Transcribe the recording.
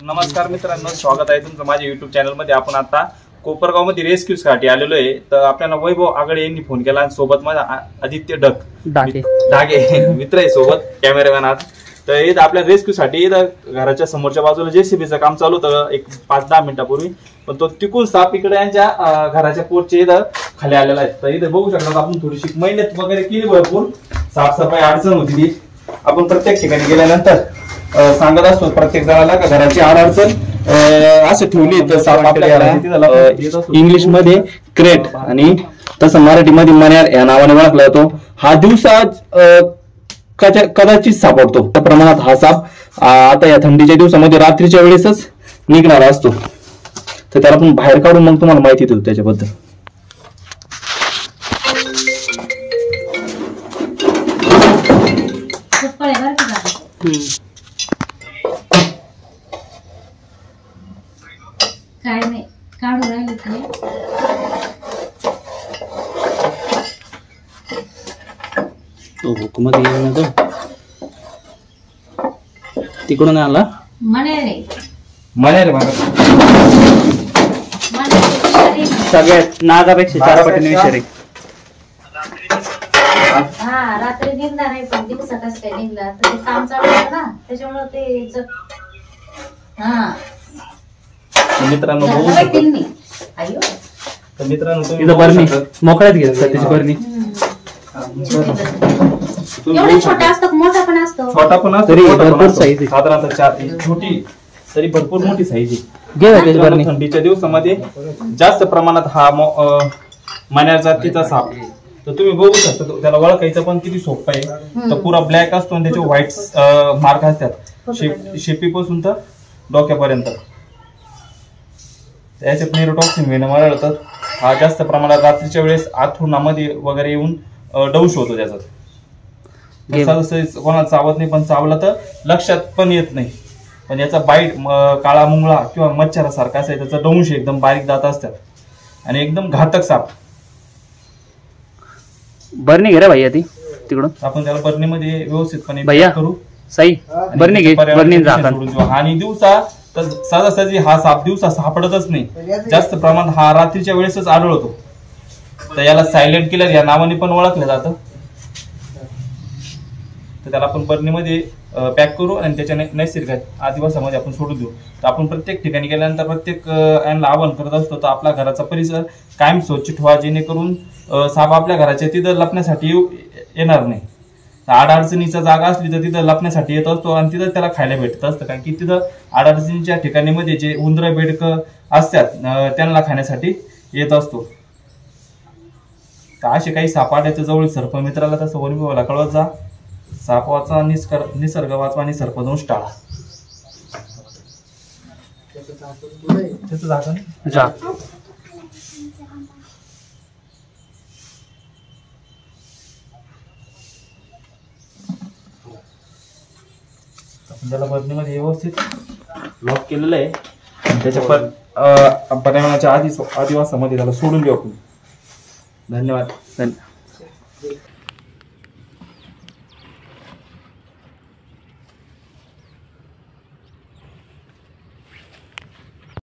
नमस्कार मित्रांनो, स्वागत आहे तुमचं माझ्या युट्यूब चॅनलमध्ये। आपण आता कोपरगाव मध्ये रेस्क्यू साठी आलेलो आहे। तर आपल्याला वैभव आगळे यांनी फोन केला आणि सोबत माझा आदित्य डागे मित्र आहे सोबत, कॅमेरामॅन आज। तर इथं आपल्या रेस्क्यू साठी इथं घराच्या समोरच्या बाजूला जेसीबीचं काम चालू होतं एक 5-10 मिनिटापूर्वी, पण तो तिकून साप इकडे यांच्या घराच्या पोटच्या इथं खाली आलेला आहे। तर इथं बघू शकता आपण थोडीशी मेहनत वगैरे केली, भरपूर साफसफाई अडचण होती ती। आपण प्रत्येक ठिकाणी गेल्यानंतर सांगत असतो प्रत्येक जणाला का घराची अडचण असं ठेवली तर साप आपल्या इंग्लिश मध्ये क्रेट आणि तसं मराठीमध्ये मण्यार या नावाने ओळखला जातो। हा दिवसा कदाचित सापडतो। त्या प्रमाणात हा साप आता या थंडीच्या दिवसामध्ये रात्रीच्या वेळेसच निघणारा असतो। तर त्याला आपण बाहेर काढून मग तुम्हाला माहिती देतो त्याच्याबद्दल। काय नाही काढू राहिले ते तो हुकूमत येऊन तो तिकडून आला मण्यारे सगळ्यात नागापेक्षा 4 पटीने विषारी। हा रात्री निघणार आहे पण दिवसा कसं काय निघला तर ते काम चालू आहे ना, त्याच्यामुळे ते मित्रांनो इथं बरणी मोकळ्यात घेत त्याची बरणी छोटा असतो मोठा पण असतो, छोटा पण असतो, तरी भरपूर साईज आहे, साधारणतः 4 छोटी तरी भरपूर मोठी साईज आहे। थंडीच्या दिवसामध्ये जास्त प्रमाणात हा मण्यार जातीचा साप। तर तुम्ही बघू शकता त्याला ओळखायचं पण किती सोपं आहे। तर पुरा ब्लॅक असतो आणि त्याचे व्हाईट मार्क असतात शेपीपासून तर डोक्यापर्यंत। त्याच्यात न्यूरोटॉक्सिन वेणं मारतात। हा जास्त प्रमाणात रात्रीच्या वेळेस आथरुणामध्ये वगैरे येऊन डौश होतो त्याचा। कोणाला चावत नाही, पण चावला तर लक्षात पण येत नाही। पण याचा बाईट काळा मुंगळा किंवा मच्छरासारखा असेल, त्याचा डंश एकदम बारीक दात असतात आणि एकदम घातक साप। बरणी घे रे भैया ती तिकडून, आपण त्याला बरणीमध्ये व्यवस्थितपणे करू साई बरणी घे, बरणी सोडून देऊ। आणि दिवसा तर सहजासहजी हा साप दिवसा सापडतच नाही, जास्त प्रमाणात हा रात्रीच्या वेळेसच आढळतो। तर याला सायलेंट किलर या नावाने पण ओळखलं जातं। तर त्याला आपण बरणीमध्ये पॅक करू आणि त्याच्या नैसर्गिक आदिवासामध्ये आपण सोडून देऊ। तर आपण प्रत्येक ठिकाणी गेल्यानंतर प्रत्येक यांना आवाहन करत असतो तर आपला घराचा परिसर कायम स्वच्छ ठेवा, जेणेकरून साप आपल्या घराच्या तिथं लपण्यासाठी येणार नाही। अडचणीचा जागा असली तर तिथं लपण्यासाठी येत असतो आणि तिथं त्याला खायला भेटत असतं, कारण की तिथं अडचणीच्या ठिकाणी मध्ये जे उंदर बेडकं असतात त्यांना खाण्यासाठी येत असतो। तर असे काही साप आढळते जवळ सर्प मित्राला तसं वन विभागाला कळवत जा। साप वाचवा, निसर्ग वाचवा आणि सर्पदंश टाळा। त्याला बरणीमध्ये व्यवस्थित लॉक केलेलं आहे आणि त्याच्या पर्यावरणाच्या आदिवासामध्ये त्याला सोडून देऊ आपण। धन्यवाद।